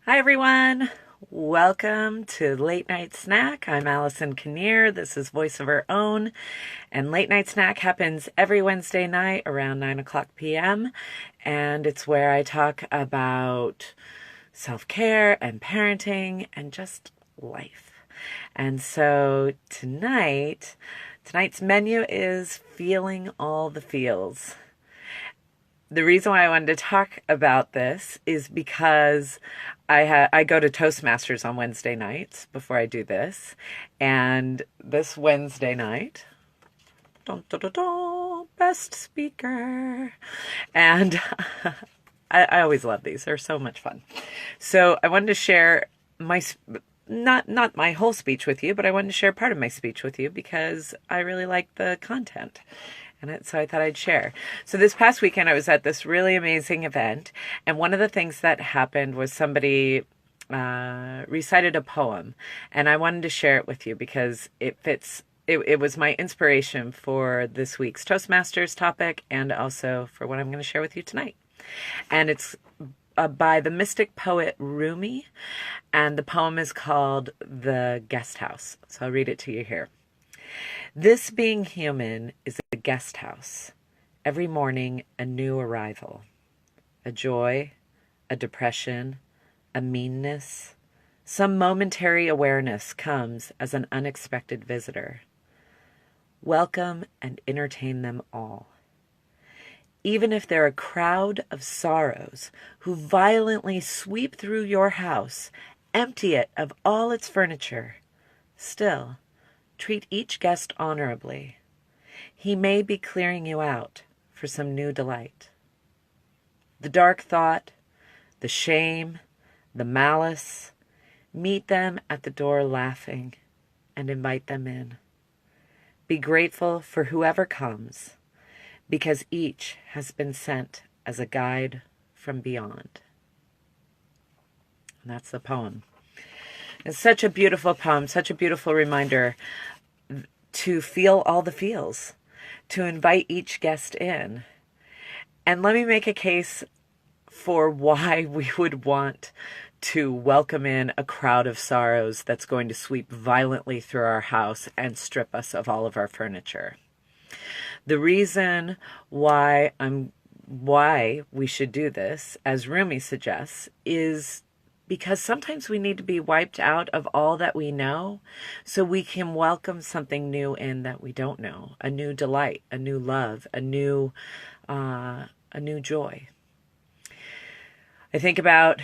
Hi, everyone. Welcome to Late Night Snack. I'm Allison Kinnear. This is Voice of Her Own. And Late Night Snack happens every Wednesday night around 9 o'clock p.m. And it's where I talk about self-care and parenting and just life. And so tonight's menu is feeling all the feels. The reason why I wanted to talk about this is because I go to Toastmasters on Wednesday nights before I do this, and this Wednesday night, dun, dun, dun, dun, best speaker, and I always love these. They're so much fun. So I wanted to share my not my whole speech with you, but I wanted to share part of my speech with you because I really like the content. So I thought I'd share. So this past weekend, I was at this really amazing event. And one of the things that happened was somebody recited a poem. And I wanted to share it with you because it fits. It was my inspiration for this week's Toastmasters topic and also for what I'm going to share with you tonight. And it's by the mystic poet Rumi. And the poem is called The Guest House. So I'll read it to you here. This being human is a guest house. Every morning, a new arrival. A joy, a depression, a meanness. Some momentary awareness comes as an unexpected visitor. Welcome and entertain them all. Even if they're a crowd of sorrows who violently sweep through your house, empty it of all its furniture, still, treat each guest honorably. He may be clearing you out for some new delight. The dark thought, the shame, the malice, meet them at the door laughing and invite them in. Be grateful for whoever comes, because each has been sent as a guide from beyond. And that's the poem. It's such a beautiful poem, such a beautiful reminder to feel all the feels, to invite each guest in. And let me make a case for why we would want to welcome in a crowd of sorrows that's going to sweep violently through our house and strip us of all of our furniture. The reason why we should do this, as Rumi suggests, is because sometimes we need to be wiped out of all that we know so we can welcome something new in that we don't know, a new delight, a new love, a new joy. I think about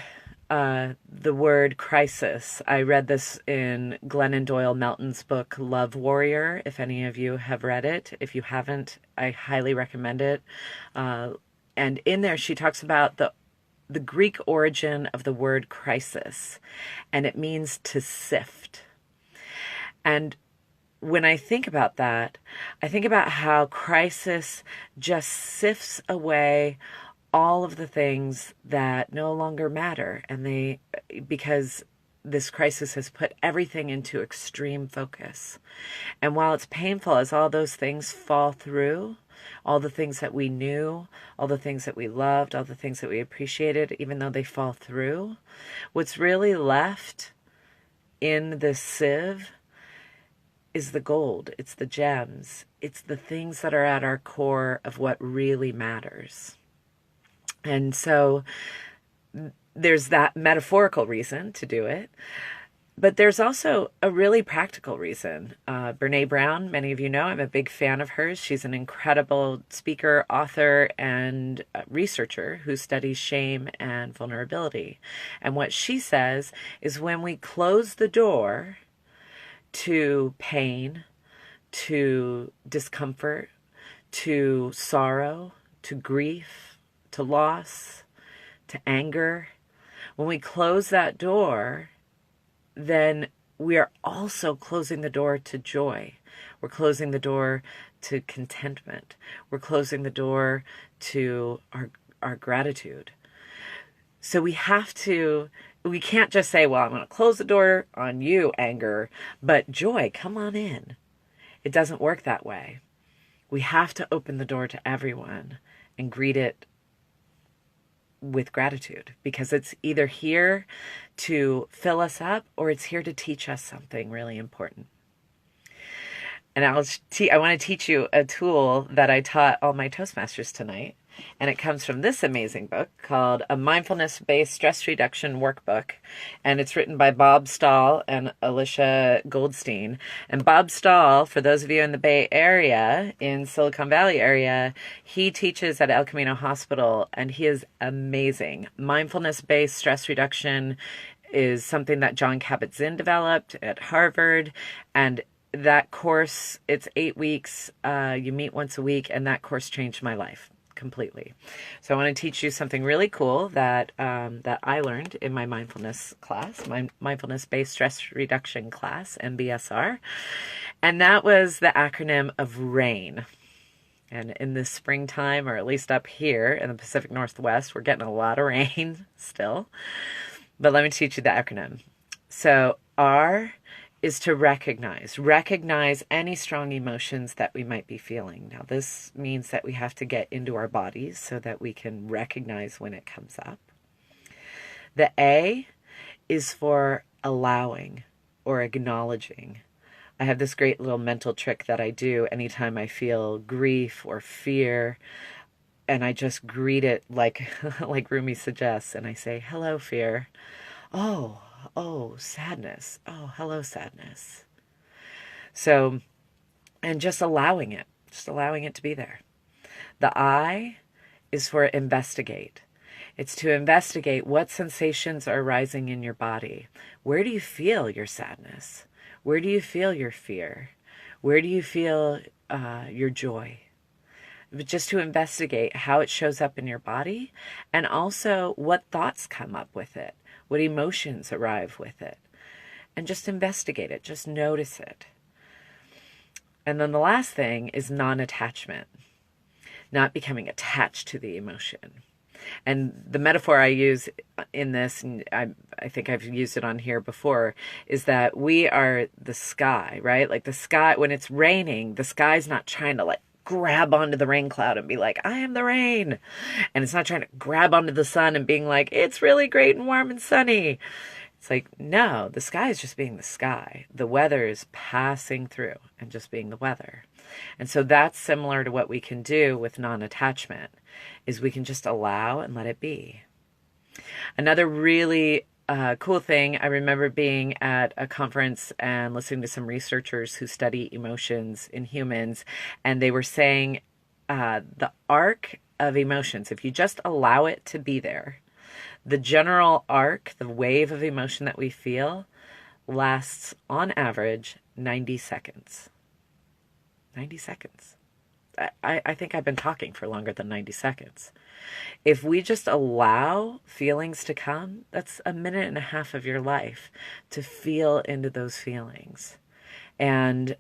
the word crisis. I read this in Glennon Doyle Melton's book, Love Warrior, if any of you have read it. If you haven't, I highly recommend it. And in there, she talks about the Greek origin of the word crisis, and it means to sift. And when I think about that, I think about how crisis just sifts away all of the things that no longer matter, and because this crisis has put everything into extreme focus. And while it's painful as all those things fall through, all the things that we knew, all the things that we loved, all the things that we appreciated, even though they fall through, what's really left in this sieve is the gold. It's the gems. It's the things that are at our core of what really matters. And so there's that metaphorical reason to do it. But there's also a really practical reason. Brené Brown, many of you know, I'm a big fan of hers. She's an incredible speaker, author, and researcher who studies shame and vulnerability. And what she says is when we close the door to pain, to discomfort, to sorrow, to grief, to loss, to anger, when we close that door, then we are also closing the door to joy. We're closing the door to contentment. We're closing the door to our gratitude. So we can't just say, well, I'm going to close the door on you, anger, but joy, come on in. It doesn't work that way. We have to open the door to everyone and greet it with gratitude, because it's either here to fill us up or it's here to teach us something really important. And I want to teach you a tool that I taught all my Toastmasters tonight. And it comes from this amazing book called A Mindfulness-Based Stress Reduction Workbook. And it's written by Bob Stahl and Alicia Goldstein. And Bob Stahl, for those of you in the Bay Area, in Silicon Valley area, he teaches at El Camino Hospital, and he is amazing. Mindfulness-based stress reduction is something that Jon Kabat-Zinn developed at Harvard. And that course, it's 8 weeks. You meet once a week, and that course changed my life completely. So I want to teach you something really cool that that I learned in my mindfulness class, my mindfulness-based stress reduction class, MBSR, and that was the acronym of RAIN. And in the springtime, or at least up here in the Pacific Northwest, we're getting a lot of rain still. But let me teach you the acronym. So R is to recognize any strong emotions that we might be feeling. Now, this means that we have to get into our bodies so that we can recognize when it comes up. The A is for allowing or acknowledging. I have this great little mental trick that I do anytime I feel grief or fear, and I just greet it like like Rumi suggests, and I say, "Hello, fear." Oh, sadness. Oh, hello, sadness. So, and just allowing it to be there. The I is for investigate. It's to investigate what sensations are rising in your body. Where do you feel your sadness? Where do you feel your fear? Where do you feel your joy? But just to investigate how it shows up in your body, and also what thoughts come up with it. What emotions arrive with it, and just investigate it, just notice it. And then the last thing is non-attachment, not becoming attached to the emotion. And the metaphor I use in this, and I think I've used it on here before, is that we are the sky, right? Like the sky, when it's raining, the sky's not trying to grab onto the rain cloud and be like, I am the rain. And it's not trying to grab onto the sun and being like, it's really great and warm and sunny. It's like, no, the sky is just being the sky. The weather is passing through and just being the weather. And so that's similar to what we can do with non-attachment, is we can just allow and let it be. Another really cool thing, I remember being at a conference and listening to some researchers who study emotions in humans, and they were saying the arc of emotions, if you just allow it to be there, the general arc, the wave of emotion that we feel, lasts on average 90 seconds. 90 seconds. I think I've been talking for longer than 90 seconds. If we just allow feelings to come, that's a minute and a half of your life to feel into those feelings. And,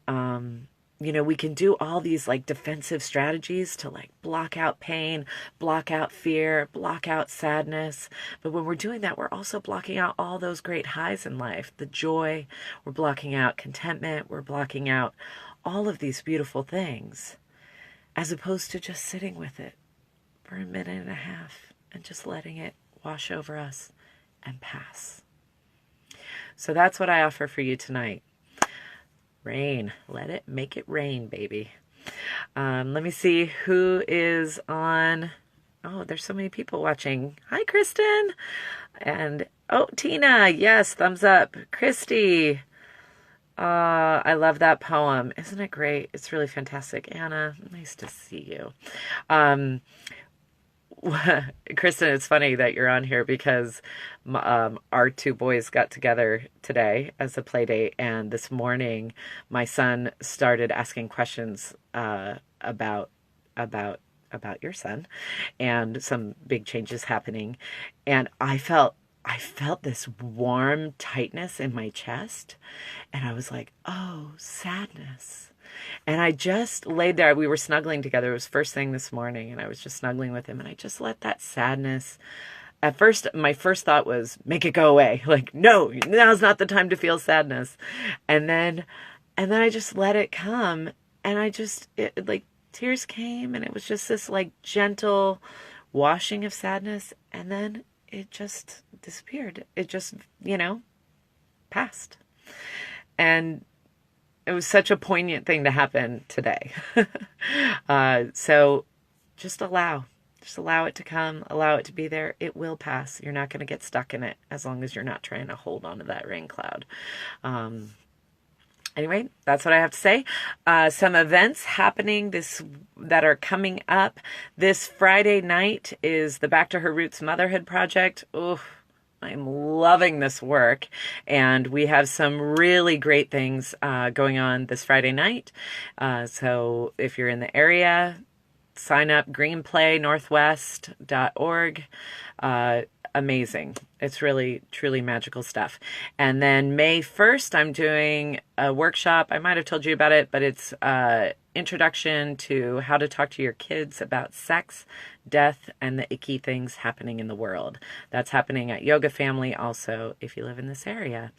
we can do all these defensive strategies to block out pain, block out fear, block out sadness. But when we're doing that, we're also blocking out all those great highs in life, the joy, we're blocking out contentment, we're blocking out all of these beautiful things, as opposed to just sitting with it for a minute and a half and just letting it wash over us and pass. So that's what I offer for you tonight. Rain. Make it rain, baby. Let me see who is on. Oh, there's so many people watching. Hi, Kristen. And, Tina. Yes, thumbs up. Christy. I love that poem. Isn't it great? It's really fantastic. Anna, nice to see you. Kristen, it's funny that you're on here because our two boys got together today as a play date, and this morning my son started asking questions about your son and some big changes happening, and I felt this warm tightness in my chest, and I was like, oh, sadness. And I just laid there. We were snuggling together. It was first thing this morning, and I was just snuggling with him, and I just let that sadness. At first, my first thought was, make it go away. No, now's not the time to feel sadness. And then I just let it come, and tears came, and it was just this gentle washing of sadness, and then it just disappeared. It just, passed. And it was such a poignant thing to happen today. So just allow it to come, allow it to be there. It will pass. You're not going to get stuck in it as long as you're not trying to hold on to that rain cloud. Anyway, that's what I have to say. Some events happening that are coming up. This Friday night is the Back to Her Roots Motherhood Project. Oh, I'm loving this work, and we have some really great things going on this Friday night. So if you're in the area, sign up, greenplaynorthwest.org. Amazing. It's really, truly magical stuff. And then May 1st, I'm doing a workshop. I might have told you about it, but it's introduction to how to talk to your kids about sex, death, and the icky things happening in the world. That's happening at Yoga Family also, if you live in this area.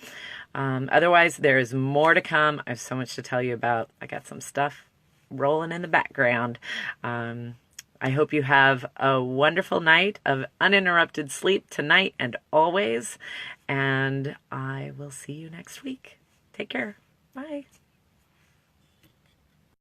Otherwise, there is more to come. I have so much to tell you about. I got some stuff rolling in the background. I hope you have a wonderful night of uninterrupted sleep tonight and always. And I will see you next week. Take care. Bye.